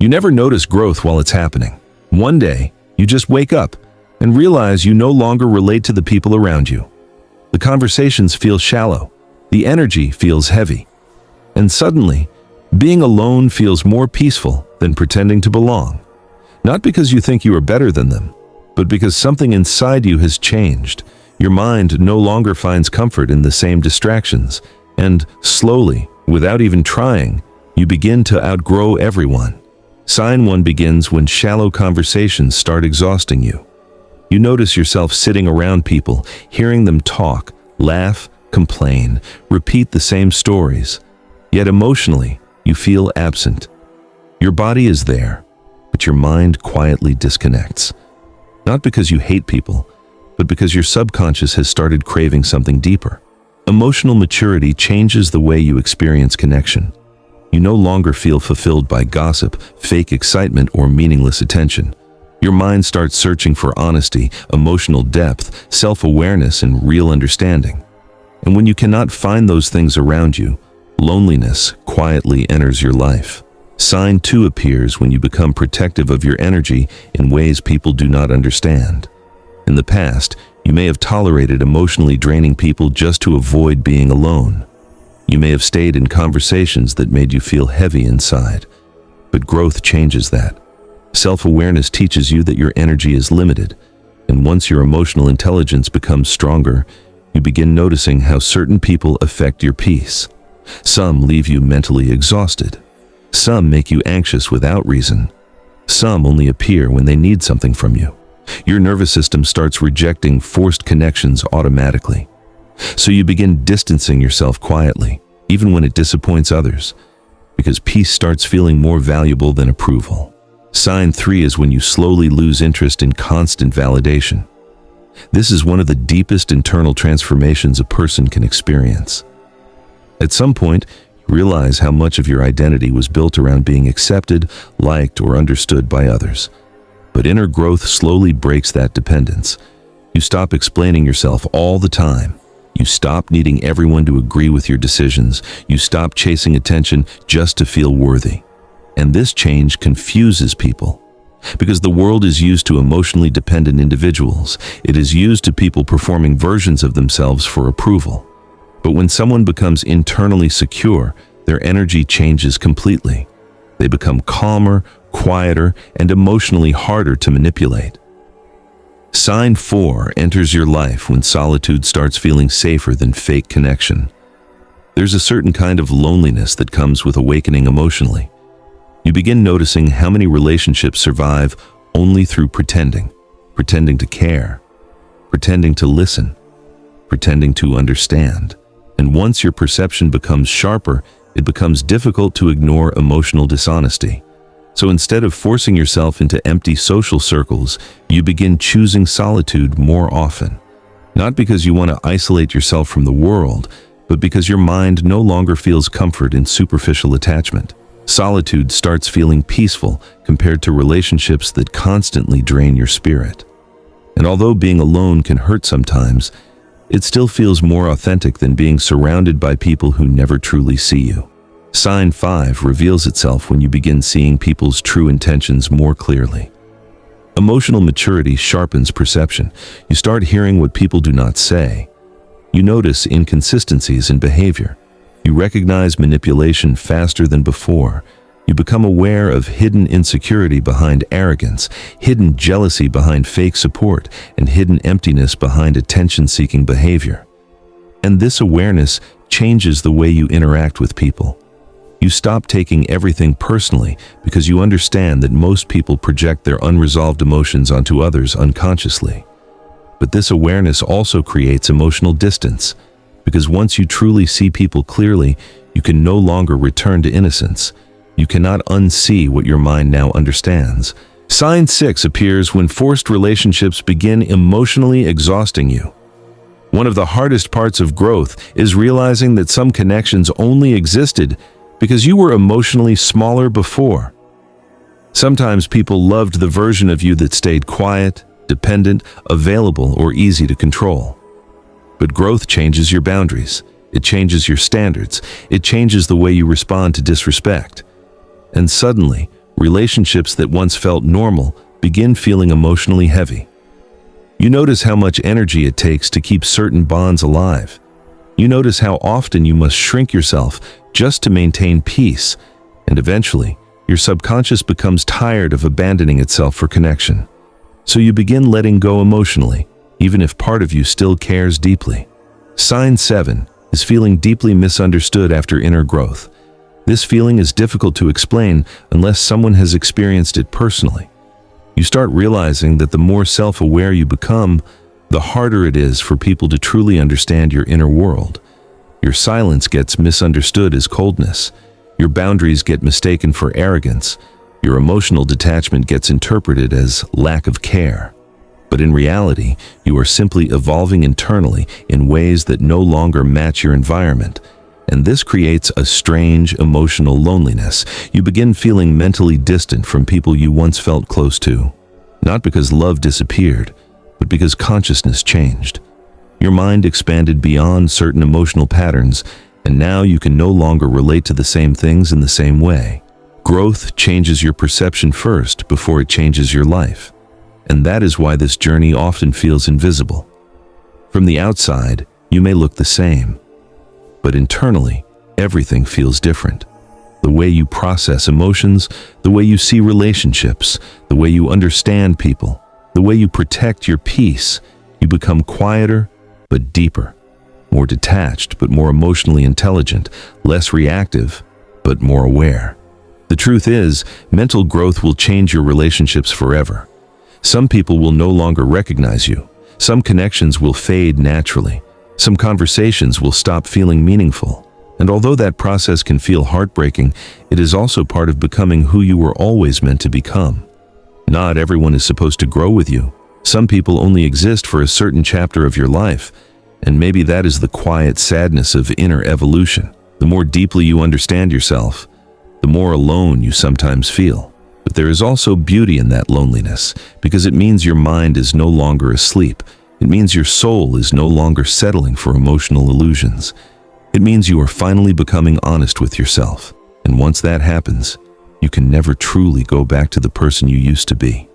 You never notice growth while it's happening. One day, you just wake up and realize you no longer relate to the people around you. The conversations feel shallow, the energy feels heavy, and suddenly, being alone feels more peaceful than pretending to belong. Not because you think you are better than them, but because something inside you has changed. Your mind no longer finds comfort in the same distractions, and slowly, without even trying, you begin to outgrow everyone. Sign 1 begins when shallow conversations start exhausting you. You notice yourself sitting around people, hearing them talk, laugh, complain, repeat the same stories. Yet emotionally, you feel absent. Your body is there, but your mind quietly disconnects. Not because you hate people, but because your subconscious has started craving something deeper. Emotional maturity changes the way you experience connection. You no longer feel fulfilled by gossip, fake excitement, or meaningless attention. Your mind starts searching for honesty, emotional depth, self-awareness, and real understanding. And when you cannot find those things around you, loneliness quietly enters your life. Sign 2 appears when you become protective of your energy in ways people do not understand. In the past, you may have tolerated emotionally draining people just to avoid being alone. You may have stayed in conversations that made you feel heavy inside. But growth changes that. Self-awareness teaches you that your energy is limited, and once your emotional intelligence becomes stronger, you begin noticing how certain people affect your peace. Some leave you mentally exhausted. Some make you anxious without reason. Some only appear when they need something from you. Your nervous system starts rejecting forced connections automatically. So you begin distancing yourself quietly, even when it disappoints others, because peace starts feeling more valuable than approval. Sign 3 is when you slowly lose interest in constant validation. This is one of the deepest internal transformations a person can experience. At some point, you realize how much of your identity was built around being accepted, liked, or understood by others. But inner growth slowly breaks that dependence. You stop explaining yourself all the time. You stop needing everyone to agree with your decisions. You stop chasing attention just to feel worthy. And this change confuses people. Because the world is used to emotionally dependent individuals. It is used to people performing versions of themselves for approval. But when someone becomes internally secure, their energy changes completely. They become calmer, quieter, and emotionally harder to manipulate. Sign 4 enters your life when solitude starts feeling safer than fake connection. There's a certain kind of loneliness that comes with awakening emotionally. You begin noticing how many relationships survive only through pretending to care, pretending to listen, pretending to understand. And once your perception becomes sharper, it becomes difficult to ignore emotional dishonesty. So instead of forcing yourself into empty social circles, you begin choosing solitude more often. Not because you want to isolate yourself from the world, but because your mind no longer feels comfort in superficial attachment. Solitude starts feeling peaceful compared to relationships that constantly drain your spirit. And although being alone can hurt sometimes, it still feels more authentic than being surrounded by people who never truly see you. Sign 5 reveals itself when you begin seeing people's true intentions more clearly. Emotional maturity sharpens perception. You start hearing what people do not say. You notice inconsistencies in behavior. You recognize manipulation faster than before. You become aware of hidden insecurity behind arrogance, hidden jealousy behind fake support, and hidden emptiness behind attention-seeking behavior. And this awareness changes the way you interact with people. You stop taking everything personally because you understand that most people project their unresolved emotions onto others unconsciously. But this awareness also creates emotional distance, because once you truly see people clearly, you can no longer return to innocence. You cannot unsee what your mind now understands. Sign 6 appears when forced relationships begin emotionally exhausting you. One of the hardest parts of growth is realizing that some connections only existed because you were emotionally smaller before. Sometimes people loved the version of you that stayed quiet, dependent, available, or easy to control. But growth changes your boundaries. It changes your standards. It changes the way you respond to disrespect. And suddenly, Relationships that once felt normal begin feeling emotionally heavy. You notice how much energy it takes to keep certain bonds alive. You notice how often you must shrink yourself just to maintain peace, and eventually, your subconscious becomes tired of abandoning itself for connection. So you begin letting go emotionally, even if part of you still cares deeply. Sign 7 is feeling deeply misunderstood after inner growth. This feeling is difficult to explain unless someone has experienced it personally. You start realizing that the more self-aware you become, the harder it is for people to truly understand your inner world. Your silence gets misunderstood as coldness. Your boundaries get mistaken for arrogance. Your emotional detachment gets interpreted as lack of care. But in reality, you are simply evolving internally in ways that no longer match your environment. And this creates a strange emotional loneliness. You begin feeling mentally distant from people you once felt close to. Not because love disappeared, but because consciousness changed. Your mind expanded beyond certain emotional patterns, and now you can no longer relate to the same things in the same way. Growth changes your perception first before it changes your life. And that is why this journey often feels invisible. From the outside, you may look the same, but internally, everything feels different. The way you process emotions, the way you see relationships, the way you understand people, the way you protect your peace, you become quieter but deeper, more detached but more emotionally intelligent, less reactive but more aware. The truth is, mental growth will change your relationships forever. Some people will no longer recognize you. Some connections will fade naturally. Some conversations will stop feeling meaningful. And although that process can feel heartbreaking, it is also part of becoming who you were always meant to become. Not everyone is supposed to grow with you. Some people only exist for a certain chapter of your life, and maybe that is the quiet sadness of inner evolution. The more deeply you understand yourself, the more alone you sometimes feel. But there is also beauty in that loneliness, because it means your mind is no longer asleep. It means your soul is no longer settling for emotional illusions. It means you are finally becoming honest with yourself. And once that happens, you can never truly go back to the person you used to be.